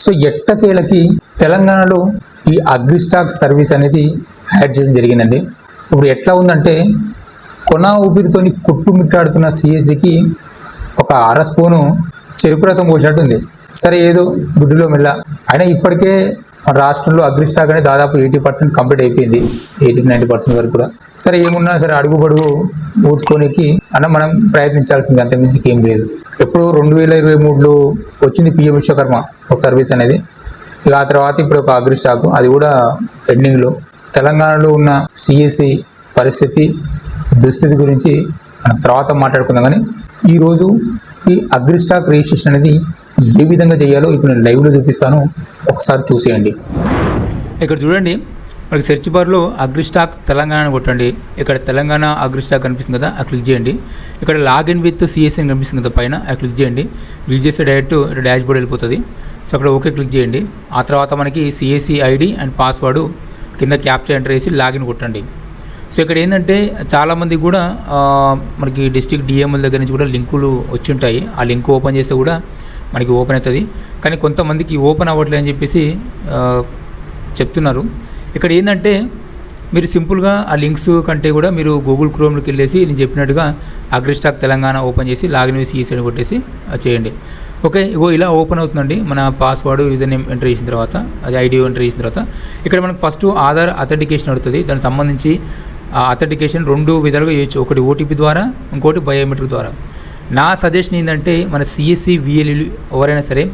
So ఎట్టకేలకి తెలంగాణలో ఈ AgriStack service అనేది యాడ్ చేయడం జరిగిందండి. ఇప్పుడు ఎట్లా ఉందంటే కొన ఊపిరితోని కొట్టుమిట్టాడుతున్న సిఎస్సికి ఒక అర స్పూను చెరుకు రసం పోసినట్టు ఉంది. సరే ఏదో గుడ్డులో మెల్ల అయినా ఇప్పటికే మన రాష్ట్రంలో అగ్రిస్టాక్ అనేది దాదాపు 80% కంప్లీట్ అయిపోయింది, 80-90% వరకు కూడా. సరే ఏమున్నా సరే అడుగుబడుగు ఊడ్చుకోనికి అన్న మనం ప్రయత్నించాల్సింది, అంతకుమించి ఏం లేదు. ఎప్పుడు 2023లో వచ్చింది పిఎం విశ్వకర్మ ఒక సర్వీస్ అనేది. ఇక ఆ తర్వాత ఇప్పుడు ఒక అగ్రిస్టాక్, అది కూడా పెండింగ్లో. తెలంగాణలో ఉన్న సిఎస్సి పరిస్థితి దుస్థితి గురించి మనం తర్వాత మాట్లాడుకుందాం. కానీ ఈరోజు ఈ అగ్రిస్టాక్ రిజిస్ట్రేషన్ అనేది ఏ విధంగా చేయాలో ఇప్పుడు నేను లైవ్లో చూపిస్తాను, ఒకసారి చూసేయండి. ఇక్కడ చూడండి, మనకి సెర్చ్ బార్లో అగ్రిస్టాక్ తెలంగాణ కొట్టండి. ఇక్కడ తెలంగాణ అగ్రిస్టాక్ కనిపిస్తుంది కదా, క్లిక్ చేయండి. ఇక్కడ లాగిన్ విత్ సిఎస్సి అని కనిపిస్తుంది కదా పైన, క్లిక్ చేయండి. క్లిక్ చేస్తే డైరెక్ట్ డాష్ బోర్డ్ వెళ్ళిపోతుంది. సో అక్కడ ఓకే క్లిక్ చేయండి. ఆ తర్వాత మనకి సిఎస్సి ఐడి అండ్ పాస్వర్డ్ కింద క్యాప్చర్ ఎంటర్ చేసి లాగిన్ కొట్టండి. సో ఇక్కడ ఏంటంటే చాలామంది కూడా మనకి డిస్ట్రిక్ట్ డిఎంఎల్ దగ్గర నుంచి కూడా లింకులు వచ్చి ఉంటాయి. ఆ లింక్ ఓపెన్ చేస్తే కూడా మనకి ఓపెన్ అవుతుంది. కానీ కొంతమందికి ఓపెన్ అవ్వట్లేదు అని చెప్పేసి చెప్తున్నారు. ఇక్కడ ఏంటంటే మీరు సింపుల్గా ఆ లింక్స్ కంటే కూడా మీరు గూగుల్ క్రోమ్లోకి వెళ్ళేసి నేను చెప్పినట్టుగా అగ్రిస్టాక్ తెలంగాణ ఓపెన్ చేసి లాగిన్ వేసి ఈసైడ్ కొట్టేసి చేయండి. ఓకే, ఇగో ఇలా ఓపెన్ అవుతుందండి. మన పాస్వర్డ్ యూజర్ నేమ్ ఎంటర్ చేసిన తర్వాత, అది ఐడి ఎంటర్ చేసిన తర్వాత ఇక్కడ మనకు ఫస్ట్ ఆధార్ అథెంటికేషన్ అడుగుతుంది. దానికి సంబంధించి అథెంటికేషన్ 2 విధాలుగా చేయొచ్చు. ఒకటి ఓటీపీ ద్వారా, ఇంకోటి బయోమెట్రిక్ ద్వారా. నా సజెషన్ ఏంటంటే మన సిఎస్సి విఎల్ఈలు ఎవరైనా సరే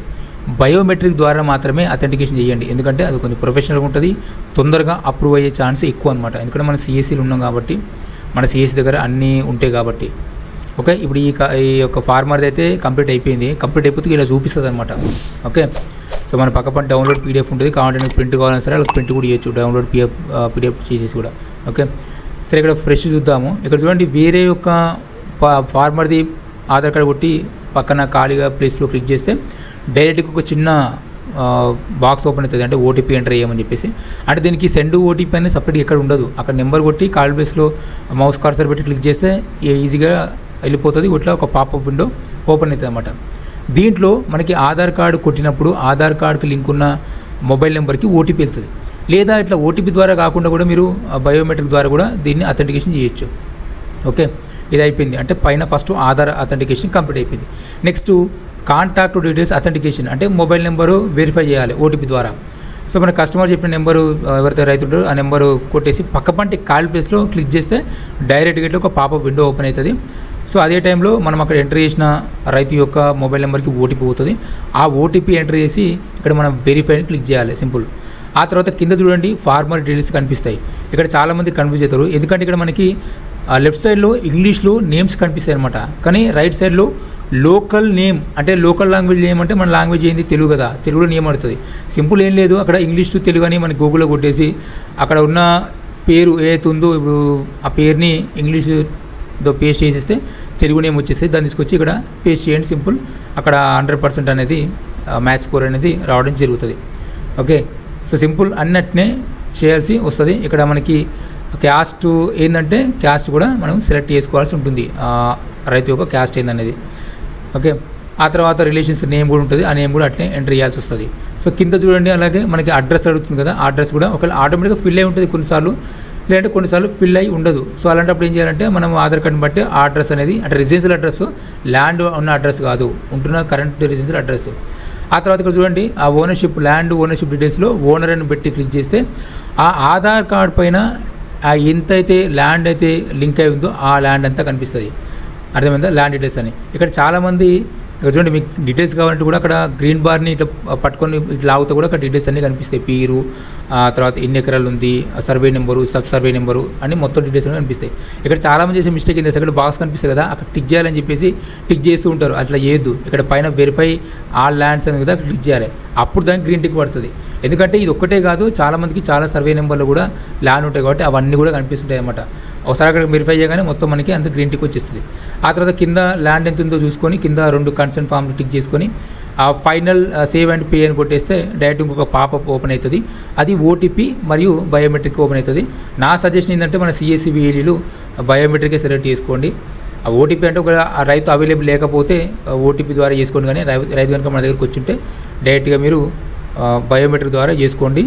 బయోమెట్రిక్ ద్వారా మాత్రమే అథెంటికేషన్ చేయండి. ఎందుకంటే అది కొంచెం ప్రొఫెషనల్గా ఉంటుంది, తొందరగా అప్రూవ్ అయ్యే ఛాన్స్ ఎక్కువ అనమాట. ఎందుకంటే మన సిఎస్సీలు ఉన్నాం కాబట్టి, మన సిఎస్సి దగ్గర అన్నీ ఉంటాయి కాబట్టి. ఓకే, ఇప్పుడు ఈ యొక్క ఫార్మర్ది అయితే కంప్లీట్ అయిపోయింది. కంప్లీట్ అయిపోతే ఇలా చూపిస్తుంది అనమాట. ఓకే, సో మన పక్కన డౌన్లోడ్ పీడిఎఫ్ ఉంటుంది. కావాలంటే ప్రింట్ కావాలని సరే అలా ప్రింట్ కూడా చేయొచ్చు, డౌన్లోడ్ పీడిఎఫ్ చేసేసి కూడా. ఓకే, సరే ఇక్కడ ఫ్రెష్ చూద్దాము. ఇక్కడ చూడండి, వేరే యొక్క ఫార్మర్ది ఆధార్ కార్డు కొట్టి పక్కన ఖాళీగా ప్లేస్లో క్లిక్ చేస్తే డైరెక్ట్గా ఒక చిన్న బాక్స్ ఓపెన్ అవుతుంది. అంటే ఓటీపీ ఎంటర్ చేయమని చెప్పేసి. అంటే దీనికి సెండ్ ఓటీపీ అనేది సపరేట్గా ఎక్కడ ఉండదు. అక్కడ నెంబర్ కొట్టి కాల్ ప్లేస్లో మౌస్ కర్సర్ పెట్టి క్లిక్ చేస్తే ఈజీగా వెళ్ళిపోతుంది. ఇట్లా ఒక పాపప్ విండో ఓపెన్ అవుతుంది అన్నమాట. దీంట్లో మనకి ఆధార్ కార్డు కొట్టినప్పుడు ఆధార్ కార్డుకి లింక్ ఉన్న మొబైల్ నెంబర్కి ఓటీపీ వెళ్తుంది. లేదా ఇట్లా ఓటీపీ ద్వారా కాకుండా కూడా మీరు బయోమెట్రిక్ ద్వారా కూడా దీన్ని అథెంటికేషన్ చేయొచ్చు. ఓకే, ఇది అయిపోయింది. అంటే పైన ఫస్ట్ ఆధార్ అథెంటికేషన్ కంప్లీట్ అయిపోయింది. నెక్స్ట్ కాంటాక్ట్ డీటెయిల్స్ అథెంటికేషన్, అంటే మొబైల్ నెంబరు వెరిఫై చేయాలి ఓటీపీ ద్వారా. సో మన కస్టమర్ చెప్పిన నెంబరు ఎవరైతే రైతు ఉంటారో ఆ నెంబరు కొట్టేసి పక్కపంటి కాల్ ప్లేస్లో క్లిక్ చేస్తే డైరెక్ట్గా ఇట్లా ఒక పాపప్ విండో ఓపెన్ అవుతుంది. సో అదే టైంలో మనం అక్కడ ఎంటర్ చేసిన రైతు యొక్క మొబైల్ నెంబర్కి ఓటీపీ పోతుంది. ఆ ఓటీపీ ఎంటర్ చేసి ఇక్కడ మనం వెరిఫైని క్లిక్ చేయాలి, సింపుల్. ఆ తర్వాత కింద చూడండి ఫార్మర్ డీటెయిల్స్ కనిపిస్తాయి. ఇక్కడ చాలామంది కన్ఫ్యూజ్ అవుతారు, ఎందుకంటే ఇక్కడ మనకి లెఫ్ట్ సైడ్లో ఇంగ్లీష్లో నేమ్స్ కనిపిస్తాయి అనమాట. కానీ రైట్ సైడ్లో లోకల్ నేమ్, అంటే లోకల్ లాంగ్వేజ్ నేమ్ అంటే మన లాంగ్వేజ్ ఏంది తెలుగు కదా, తెలుగులో నేమ్ పడుతుంది. సింపుల్ ఏం లేదు, అక్కడ ఇంగ్లీష్ టు తెలుగు అని మనకి గూగుల్లో కొట్టేసి అక్కడ ఉన్న పేరు ఏదైతే ఉందో ఇప్పుడు ఆ పేరుని ఇంగ్లీష్తో పేస్ట్ చేసేస్తే తెలుగు నేమ్ వచ్చేస్తే దాన్ని తీసుకొచ్చి ఇక్కడ పేస్ట్ చేయండి, సింపుల్. అక్కడ 100% అనేది మ్యాచ్ స్కోర్ అనేది రావడం జరుగుతుంది. ఓకే, సో సింపుల్ అన్నట్నే చేయాల్సి వస్తుంది. ఇక్కడ మనకి క్యాస్ట్ ఏంటంటే క్యాస్ట్ కూడా మనం సెలెక్ట్ చేసుకోవాల్సి ఉంటుంది, రైతు యొక్క క్యాస్ట్ ఏందనేది. ఓకే, ఆ తర్వాత రిలేషన్స్ నేమ్ కూడా ఉంటుంది, ఆ నేమ్ కూడా అట్లే ఎంటర్ చేయాల్సి వస్తుంది. సో కింద చూడండి, అలాగే మనకి అడ్రస్ అడుగుతుంది కదా, ఆ అడ్రస్ కూడా ఒకవేళ ఆటోమేటిక్గా ఫిల్ అయి ఉంటుంది కొన్నిసార్లు, లేదంటే కొన్నిసార్లు ఫిల్ అయి ఉండదు. సో అలాంటప్పుడు ఏం చేయాలంటే మనం ఆధార్ కార్డుని బట్టి ఆ అడ్రస్ అనేది, అంటే రెసిడెన్షియల్ అడ్రస్, ల్యాండ్ ఉన్న అడ్రస్ కాదు, ఉంటున్న కరెంట్ రెసిడెన్షియల్ అడ్రస్. ఆ తర్వాత ఇక్కడ చూడండి, ఆ ఓనర్షిప్, ల్యాండ్ ఓనర్షిప్ డీటెయిల్స్లో ఓనర్ అని పెట్టి క్లిక్ చేస్తే ఆ ఆధార్ కార్డ్ పైన ఎంతైతే ల్యాండ్ అయితే లింక్ అయి ఉందో ఆ ల్యాండ్ అంతా కనిపిస్తుంది. అర్థమైందా, ల్యాండ్ డీటెయిల్స్ అని. ఇక్కడ చాలామంది ఇక్కడ చూడండి, మీకు డీటెయిల్స్ కావాలంటే కూడా అక్కడ గ్రీన్ బార్ని ఇట్లా పట్టుకొని ఇట్లా లాగుతూ కూడా అక్కడ డీటెయిల్స్ అన్నీ కనిపిస్తాయి. పేరు, తర్వాత ఎన్ని ఎకరాలు ఉంది, survey number, sub survey number అన్ని మొత్తం డీటెయిల్స్ అన్నీ కనిపిస్తాయి. ఇక్కడ చాలామంది చేసే మిస్టేక్ ఏంటి, అక్కడ బాక్స్ కనిపిస్తుంది కదా, అక్కడ టిక్ చేయాలని చెప్పేసి టిక్ చేస్తూ ఉంటారు. అట్లా చేయొద్దు. ఇక్కడ పైన వెరిఫై ఆల్ ల్యాండ్స్ అనేది కదా క్లిక్ చేయాలి, అప్పుడు దానికి గ్రీన్ టిక్ పడుతుంది. ఎందుకంటే ఇది ఒక్కటే కాదు, చాలామందికి చాలా సర్వే నెంబర్లు కూడా ల్యాండ్ ఉంటాయి కాబట్టి అవన్నీ కూడా కనిపిస్తుంటాయి అన్నమాట. ఒకసారి అక్కడ వెరిఫై చేయగానే మొత్తం మనకి అంత గ్రీన్ టిక్ వచ్చేస్తుంది. ఆ తర్వాత కింద ల్యాండ్ ఎంత ఉందో చూసుకొని కింద 2 కన్సెంట్ ఫామ్లు టిక్ చేసుకొని ఆ ఫైనల్ సేవ్ అండ్ పే అని కొట్టేస్తే డైరెక్ట్ ఇంకొక పాపప్ ఓపెన్ అవుతుంది. అది ఓటీపీ మరియు బయోమెట్రిక్ ఓపెన్ అవుతుంది. నా సజెషన్ ఏంటంటే మన సిఎస్సి విఎల్ఈలు బయోమెట్రికే సెలెక్ట్ చేసుకోండి. ఆ ఓటీపీ అంటే ఒక రైతు అవైలబుల్ లేకపోతే ఓటీపీ ద్వారా చేసుకోండి. కానీ రైతు కనుక మన దగ్గరికి వచ్చి ఉంటే డైరెక్ట్గా మీరు బయోమెట్రిక్ ద్వారా చేసుకోండి.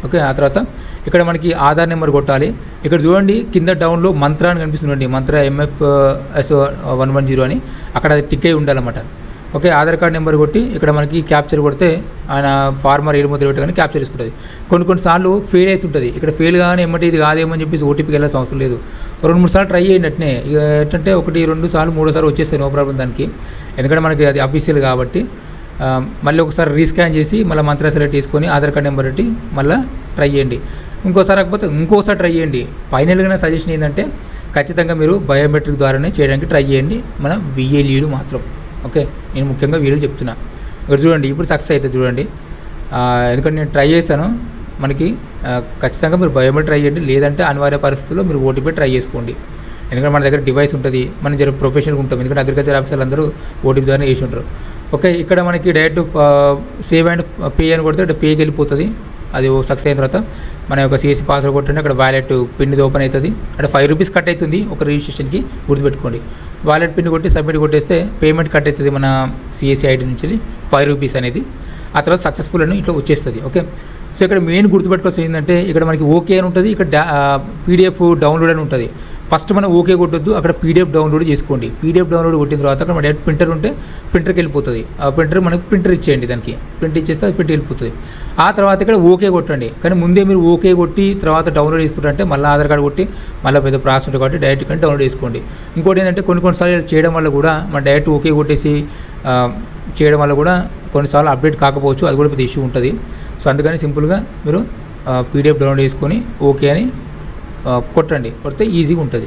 ఓకే, ఆ తర్వాత ఇక్కడ మనకి ఆధార్ నెంబర్ కొట్టాలి. ఇక్కడ చూడండి కింద డౌన్లో మంత్ర అని కనిపిస్తుందండి, మంత్ర MFS 110 అని, అక్కడ అది టిక్ అయి ఉండాలన్నమాట. ఓకే, ఆధార్ కార్డ్ నెంబర్ కొట్టి ఇక్కడ మనకి క్యాప్చర్ కొడితే ఆయన ఫార్మర్ 7 ముద్ర పెట్టగానే క్యాప్చర్ చేసుకుంటుంది. కొన్నిసార్లు ఫెయిల్ అవుతుంటుంది. ఇక్కడ ఫెయిల్ కానీ ఏమంటే ఇది కాదేమో అని చెప్పేసి ఓటీపీకి వెళ్ళాల్సిన అవసరం లేదు. 2-3 సార్లు ట్రై చేయండి. ఇక ఏంటంటే 1-2 సార్లు 3 సార్లు వచ్చేస్తాయి, నో ప్రాబ్లం దానికి. ఎందుకంటే మనకి అది అఫీషియల్ కాబట్టి మళ్ళీ ఒకసారి రీస్కాన్ చేసి మళ్ళీ మంత్ర సెలెక్ట్ చేసుకొని ఆధార్ కార్డ్ నెంబర్ పెట్టి మళ్ళీ ట్రై చేయండి. ఇంకోసారి కాకపోతే ఇంకోసారి ట్రై చేయండి. ఫైనల్గా నా సజెషన్ ఏంటంటే ఖచ్చితంగా మీరు బయోమెట్రిక్ ద్వారానే చేయడానికి ట్రై చేయండి, మన VLEలు మాత్రం. ఓకే, నేను ముఖ్యంగా వీళ్ళు చెప్తున్నా. ఇక్కడ చూడండి ఇప్పుడు సక్సెస్ అవుతుంది చూడండి. ఎందుకంటే నేను ట్రై చేశాను. మనకి ఖచ్చితంగా మీరు బయోమెట్రిక్ ట్రై చేయండి, లేదంటే అనివార్య పరిస్థితుల్లో మీరు ఓటీపీ ట్రై చేసుకోండి. ఎందుకంటే మన దగ్గర డివైస్ ఉంటుంది, మనం జర ప్రొఫెషనల్గా ఉంటాం. ఎందుకంటే అగ్రికల్చర్ ఆఫీసర్లు అందరూ ఓటీపీ ద్వారా చేసి ఉంటారు. ఓకే, ఇక్కడ మనకి డైరెక్ట్ సేవ్ అండ్ పే అని కొడితే పేకి వెళ్ళిపోతుంది. అది సక్సెస్ అయిన తర్వాత మన యొక్క CSC పాస్వర్డ్ కొట్టండి, అక్కడ వాలెట్ పిన్ ఓపెన్ అవుతుంది. అంటే 5 రూపీస్ కట్ అవుతుంది ఒక రిజిస్ట్రేషన్కి, గుర్తుపెట్టుకోండి. వాలెట్ పిన్ కొట్టి సబ్మిట్ కొట్టేస్తే పేమెంట్ కట్ అవుతుంది మన CSC ID నుంచి 5 రూపీస్ అనేది. ఆ తర్వాత సక్సెస్ఫుల్ అని ఇట్లా వచ్చేస్తుంది. ఓకే, సో ఇక్కడ మెయిన్ గుర్తుపెట్టుకోవాల్సింది ఏంటంటే ఇక్కడ మనకి ఓకే అని ఉంటుంది, ఇక్కడ PDF డౌన్లోడ్ అని ఉంటుంది. ఫస్ట్ మనం ఓకే కొట్టొద్దు, అక్కడ PDF డౌన్లోడ్ చేసుకోండి. PDF డౌన్లోడ్ కొట్టిన తర్వాత అక్కడ మన డైరెక్ట్ ప్రింటర్ ఉంటే ప్రింటర్కి వెళ్ళిపోతుంది. ఆ ప్రింటర్ మనకి ప్రింటర్ ఇచ్చేయండి, దానికి ప్రింట్ ఇచ్చేస్తే అది ప్రింట్ వెళ్ళిపోతుంది. ఆ తర్వాత ఇక్కడ ఓకే కొట్టండి. కానీ ముందే మీరు ఓకే కొట్టి తర్వాత డౌన్లోడ్ చేసుకుంటారంటే మళ్ళీ ఆధార్ కార్డు కొట్టి మళ్ళీ పెద్ద ప్రాసెస్ ఉంటుంది కాబట్టి డైరెక్ట్ కానీ డౌన్లోడ్ చేసుకోండి. ఇంకోటి ఏంటంటే కొన్నిసార్లు చేయడం వల్ల కూడా మన డైరెక్ట్ ఓకే కొట్టేసి చేయడం వల్ల కూడా కొన్నిసార్లు అప్డేట్ కాకపోవచ్చు, అది కూడా పెద్ద ఇష్యూ ఉంటుంది. సో అందుకని సింపుల్గా మీరు PDF డౌన్లోడ్ చేసుకొని ఓకే అని కొడితే ఈజీగా ఉంటుంది.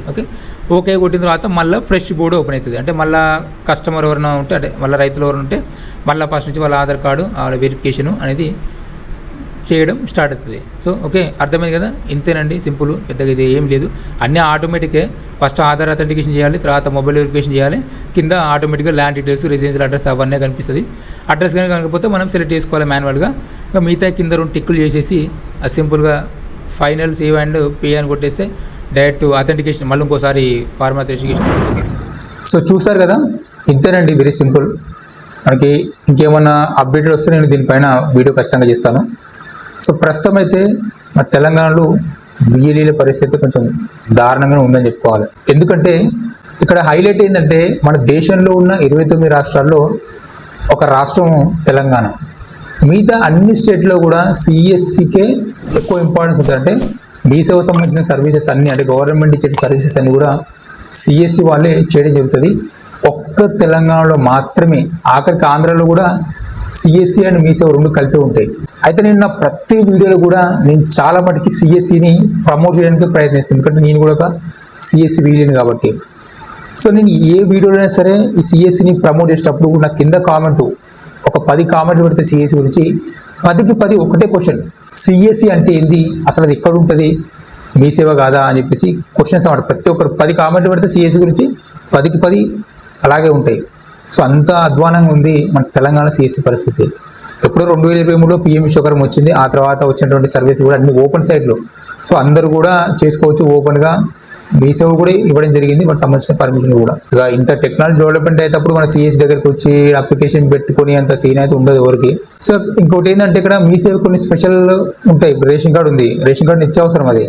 ఓకే కొట్టిన తర్వాత మళ్ళీ ఫ్రెష్ బోర్డు ఓపెన్ అవుతుంది. అంటే మళ్ళీ కస్టమర్ ఎవరైనా ఉంటే, అంటే మళ్ళీ రైతులు ఎవరైనా ఉంటే మళ్ళీ ఫస్ట్ నుంచి వాళ్ళ ఆధార్ కార్డు వెరిఫికేషను అనేది చేయడం స్టార్ట్ అవుతుంది. సో ఓకే, అర్థమైంది కదా, ఇంతేనండి, సింపుల్, పెద్దగా ఇది ఏం లేదు. అన్నీ ఆటోమేటికే. ఫస్ట్ ఆధార్ అథెంటికేషన్ చేయాలి, తర్వాత మొబైల్ వెరిఫికేషన్ చేయాలి, కింద ఆటోమేటిక్గా ల్యాండ్ డీటెయిల్స్, రెసిడెన్షియల్ అడ్రస్ అవన్నీ కనిపిస్తుంది. అడ్రస్ కానీ కనుకపోతే మనం సెలెక్ట్ చేసుకోవాలి మాన్యువల్గా. ఇంకా మిగతా కింద 2 టిక్కులు చేసేసి సింపుల్గా ఫైనల్ సేవ్ అండ్ పే అని కొట్టేస్తే డైరెక్ట్ అథెంటికేషన్ మళ్ళీ ఇంకోసారి ఫార్మర్ అథెంటికేషన్. సో చూసారు కదా, ఇంతేనండి, వెరీ సింపుల్. మనకి ఇంకేమన్నా అప్డేట్ వస్తే నేను దీనిపైన వీడియో ఖచ్చితంగా చేస్తాను. సో ప్రస్తుతం అయితే మన తెలంగాణలో VLEల పరిస్థితి కొంచెం దారుణంగా ఉందని చెప్పుకోవాలి. ఎందుకంటే ఇక్కడ హైలైట్ ఏంటంటే మన దేశంలో ఉన్న 29 రాష్ట్రాల్లో ఒక రాష్ట్రం తెలంగాణ. మిగతా అన్ని స్టేట్లో కూడా CSCకే ఎక్కువ ఇంపార్టెన్స్ ఉంటుంది. అంటే మీ సేవకు సంబంధించిన సర్వీసెస్ అన్నీ, అంటే గవర్నమెంట్ ఇచ్చే సర్వీసెస్ అన్నీ కూడా CSC వాళ్ళే చేయడం జరుగుతుంది. ఒక్క తెలంగాణలో మాత్రమే, ఆఖరికి ఆంధ్రాలో కూడా CSC అండ్ మీ సేవ 2 కలిపి ఉంటాయి. అయితే నేను నా ప్రతి వీడియోలో కూడా నేను చాలా మటుకి CSCని ప్రమోట్ చేయడానికి ప్రయత్నిస్తాను, ఎందుకంటే నేను కూడా ఒక CSC వీడియోని కాబట్టి. సో నేను ఏ వీడియోలో సరే ఈ CSCని ప్రమోట్ చేసేటప్పుడు నా కింద కామెంట్ ఒక 10 కామెంట్లు పెడితే CSC గురించి 10కి 10 ఒకటే క్వశ్చన్, CSC అంటే ఏంది, అసలు అది ఎక్కడ ఉంటుంది, మీ సేవ కాదా అని చెప్పేసి క్వశ్చన్స్ అన్నమాట. ప్రతి ఒక్కరు 10 కామెంట్లు పెడితే CSC గురించి 10కి 10 అలాగే ఉంటాయి. సో అంత అధ్వానంగా ఉంది మన తెలంగాణ CSC పరిస్థితి. ఎప్పుడో 2023లో PM విశ్వకర్మ వచ్చింది, ఆ తర్వాత వచ్చినటువంటి సర్వీస్ కూడా అన్ని ఓపెన్ సైట్లో. సో అందరూ కూడా చేసుకోవచ్చు ఓపెన్గా. మీ సేవ కూడా ఇవ్వడం జరిగింది, మనకు సంబంధించిన పర్మిషన్ కూడా. ఇక ఇంత టెక్నాలజీ డెవలప్మెంట్ అయినప్పుడు మన CSC దగ్గరికి వచ్చి అప్లికేషన్ పెట్టుకొని అంత సీన్ అయితే ఉండదు ఎవరికి. సో ఇంకోటి ఏంటంటే ఇక్కడ మీ సేవ కొన్ని స్పెషల్ ఉంటాయి. ఇప్పుడు రేషన్ కార్డు ఉంది, రేషన్ కార్డు నిత్యావసరం అది,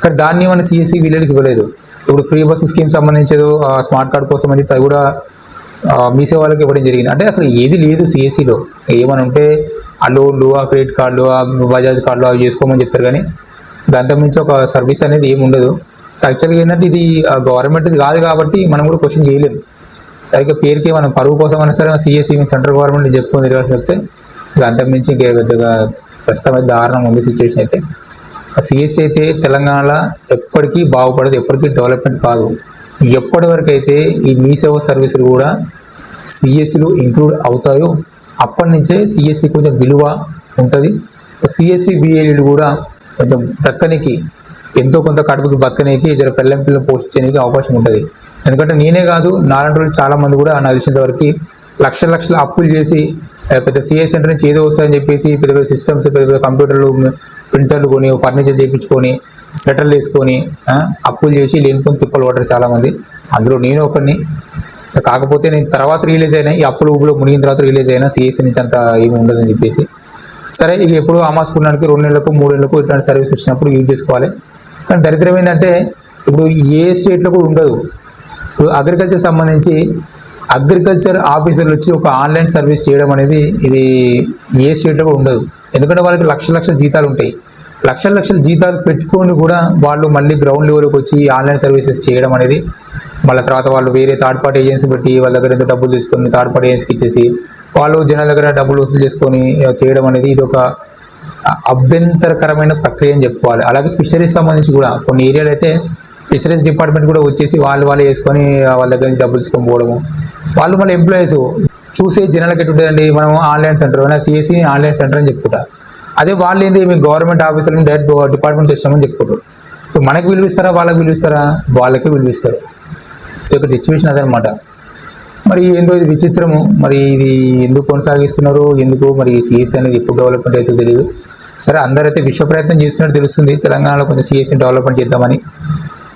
కానీ దాన్ని మన CSC వీళ్ళకి ఇవ్వలేదు. ఇప్పుడు ఫ్రీ బస్సు స్కీమ్ సంబంధించేదో స్మార్ట్ కార్డ్ కోసం అని అది కూడా మీ సేవ వాళ్ళకి ఇవ్వడం జరిగింది. అంటే అసలు ఏది లేదు CSCలో. ఏమని ఉంటే ఆ లోన్లు, ఆ క్రెడిట్ కార్డులు, ఆ బజాజ్ కార్డులు అవి చేసుకోమని చెప్తారు, కానీ దాంతో మించి ఒక సర్వీస్ అనేది ఏమి ఉండదు. సో యాక్చువల్గా ఏంటంటే ఇది గవర్నమెంట్ది కాదు కాబట్టి మనం కూడా క్వశ్చన్ చేయలేము. సరిగ్గా పేరుకి మనం పరువు కోసం అయినా సరే CSC సెంట్రల్ గవర్నమెంట్ చెప్పుకొని తిరగాల్సి వస్తే ఇక అంతకుమించి ఇంకే పెద్దగా ప్రస్తుతం అయితే దారుణంగా ఉంది సిచ్యువేషన్. అయితే CSC అయితే తెలంగాణలో ఎప్పటికీ బాగుపడదు, ఎప్పటికీ డెవలప్మెంట్ కాదు. ఎప్పటి వరకు అయితే ఈ మీ సేవ సర్వీసులు కూడా CSCలో ఇంక్లూడ్ అవుతాయో అప్పటి నుంచే CSC కొంచెం విలువ ఉంటుంది. CSC VLEలు కూడా కొంచెం బ్రతకనికి, ఎంతో కొంత కడుపుకి బతకనేకి, జర పెళ్ళం పిల్లలు పోషించడానికి అవకాశం ఉంటుంది. ఎందుకంటే నేనే కాదు, నాలాంటి వాళ్ళు చాలామంది కూడా నాకు తెలిసినంత వరకు లక్షల అప్పులు చేసి పెద్ద CSC సెంటర్ నుంచి ఏదో వస్తాయని చెప్పేసి పెద్ద పెద్ద సిస్టమ్స్, పెద్ద పెద్ద కంప్యూటర్లు, ప్రింటర్లు కొని, ఫర్నిచర్ చేయించుకొని, సెటిల్ చేసుకొని అప్పులు చేసి లేనిపోని తిప్పలు పడరు చాలామంది. అందులో నేను ఒకరిని. కాకపోతే నేను తర్వాత రిలీజ్ అయినా, ఈ అప్పులు ఊపులో మునిగిన తర్వాత రిలీజ్ అయినా CSC నుంచి అంత ఏమి ఉండదని చెప్పేసి. సరే ఇక ఎప్పుడు అమాస్ పుణ్యానికి 2 నెలలకు 3 నెలలకు ఇట్లాంటి సర్వీస్ వచ్చినప్పుడు యూజ్ చేసుకోవాలి. కానీ దరిద్రం ఏంటంటే ఇప్పుడు ఏ స్టేట్లో కూడా ఉండదు. ఇప్పుడు అగ్రికల్చర్ సంబంధించి అగ్రికల్చర్ ఆఫీసర్లు వచ్చి ఒక ఆన్లైన్ సర్వీస్ చేయడం అనేది ఇది ఏ స్టేట్లో కూడా ఉండదు. ఎందుకంటే వాళ్ళకి లక్షల జీతాలు ఉంటాయి. లక్షల జీతాలు పెట్టుకొని కూడా వాళ్ళు మళ్ళీ గ్రౌండ్ లెవెల్కి వచ్చి ఆన్లైన్ సర్వీసెస్ చేయడం అనేది, మళ్ళీ తర్వాత వాళ్ళు వేరే థర్డ్ పార్టీ ఏజెన్సీ పెట్టి వాళ్ళ దగ్గర ఎంత డబ్బులు తీసుకొని థర్డ్ పార్టీ ఏజెన్సీకి ఇచ్చేసి వాళ్ళు జనాల దగ్గర డబ్బులు వసూలు చేసుకొని చేయడం అనేది ఇది ఒక అభ్యంతరకరమైన ప్రక్రియ అని చెప్పుకోవాలి. అలాగే ఫిషరీస్ సంబంధించి కూడా కొన్ని ఏరియాలు అయితే ఫిషరీస్ డిపార్ట్మెంట్ కూడా వచ్చేసి వాళ్ళే వేసుకొని వాళ్ళ దగ్గర నుంచి డబ్బులు తీసుకొని పోవడము. వాళ్ళు మళ్ళీ ఎంప్లాయీస్ చూసే జనాలకి ఎటుంటుందండి, మనం online centre CSC online centre అని చెప్పుకుంటా. అదే వాళ్ళు ఏంటి మీ గవర్నమెంట్ ఆఫీసర్ని డైరెక్ట్ డిపార్ట్మెంట్ చేస్తామని చెప్పుకుంటారు. ఇప్పుడు మనకి విలువిస్తారా వాళ్ళకి విలువిస్తారా? వాళ్ళకి విలువిస్తారు. సో ఇక్కడ సిచ్యువేషన్ అదనమాట. మరి ఏందో ఇది విచిత్రము. మరి ఇది ఎందుకు కొనసాగిస్తున్నారు, ఎందుకు మరి సిఎస్సి అనేది ఎప్పుడు డెవలప్మెంట్ అయితే తెలియదు. సరే అందరైతే విశ్వ ప్రయత్నం చేస్తున్నట్టు తెలుస్తుంది తెలంగాణలో కొంచెం సిఎస్సి డెవలప్మెంట్ చేద్దామని.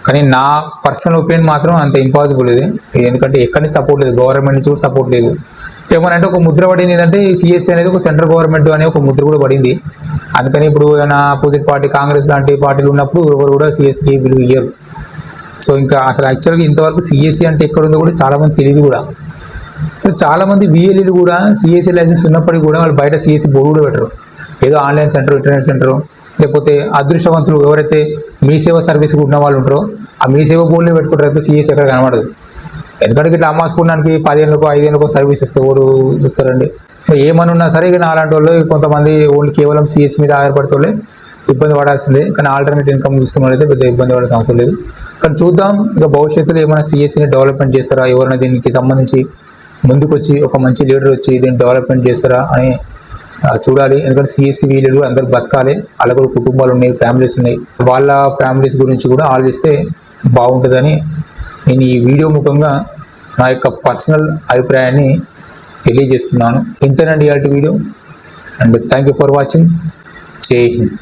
కానీ నా పర్సనల్ ఒపీనియన్ మాత్రం అంత ఇంపాసిబుల్ ఇది. ఎందుకంటే ఎక్కడి సపోర్ట్ లేదు, గవర్నమెంట్ నుంచి కూడా సపోర్ట్ లేదు. ఏమనంటే ఒక ముద్ర పడింది ఏంటంటే సిఎస్సి అనేది ఒక సెంట్రల్ గవర్నమెంట్ అనే ఒక ముద్ర కూడా పడింది. అందుకని ఇప్పుడు ఏమైనా అపోజిట్ పార్టీ కాంగ్రెస్ లాంటి పార్టీలు ఉన్నప్పుడు ఎవరు కూడా సిఎస్సికి విలువ ఇయ్యరు. సో ఇంకా అసలు యాక్చువల్గా ఇంతవరకు సిఎస్సి అంటే ఎక్కడ ఉందో కూడా చాలామంది తెలియదు కూడా. సో చాలామంది విఎల్ఈలు కూడా సిఎస్సి లైసెన్స్ ఉన్నప్పటికీ కూడా వాళ్ళు బయట సిఎస్సి బోర్డు కూడా పెట్టరు. ఏదో ఆన్లైన్ సెంటర్, ఇంటర్నెట్ సెంటర్, లేకపోతే అదృష్టవంతులు ఎవరైతే మీ సేవ సర్వీస్కి ఉన్న వాళ్ళు ఉంటారో ఆ మీ సేవ బోర్డులో పెట్టుకుంటారు. అయితే సిఎస్సి ఎక్కడ కనబడదు. ఎందుకంటే ఇట్లా అమ్మాస్ పుణ్యానికి 10 ఏళ్ళకో 5 ఏళ్ళకో సర్వీస్ ఇస్తే ఎవరు చూస్తారండి. ఏమని ఉన్నా సరే ఇక అలాంటి వాళ్ళు కొంతమంది ఓన్లీ కేవలం సిఎస్సి మీద ఆధారపడితే ఇబ్బంది పడాల్సిందే. కానీ ఆల్టర్నేట్ ఇన్కమ్ చూసుకున్న వాళ్ళైతే పెద్ద ఇబ్బంది పడాల్సిన అవసరం లేదు. కానీ చూద్దాం ఇక భవిష్యత్తులో ఏమైనా సిఎస్సిని డెవలప్మెంట్ చేస్తారా, ఎవరైనా దీనికి సంబంధించి ముందుకు వచ్చి ఒక మంచి లీడర్ వచ్చి దీన్ని డెవలప్మెంట్ చేస్తారా అని చూడాలి. ఎందుకంటే సిఎస్సి వీళ్ళు అందరూ బతకాలి, అలా కూడా కుటుంబాలు ఉన్నాయి, ఫ్యామిలీస్ ఉన్నాయి. వాళ్ళ ఫ్యామిలీస్ గురించి కూడా ఆలోచిస్తే బాగుంటుందని నేను ఈ వీడియో ముఖంగా నా యొక్క పర్సనల్ అభిప్రాయాన్ని తెలియజేస్తున్నాను. ఇంతేనండి ఇవాల్టి video. And thank you for watching. జై హింద్.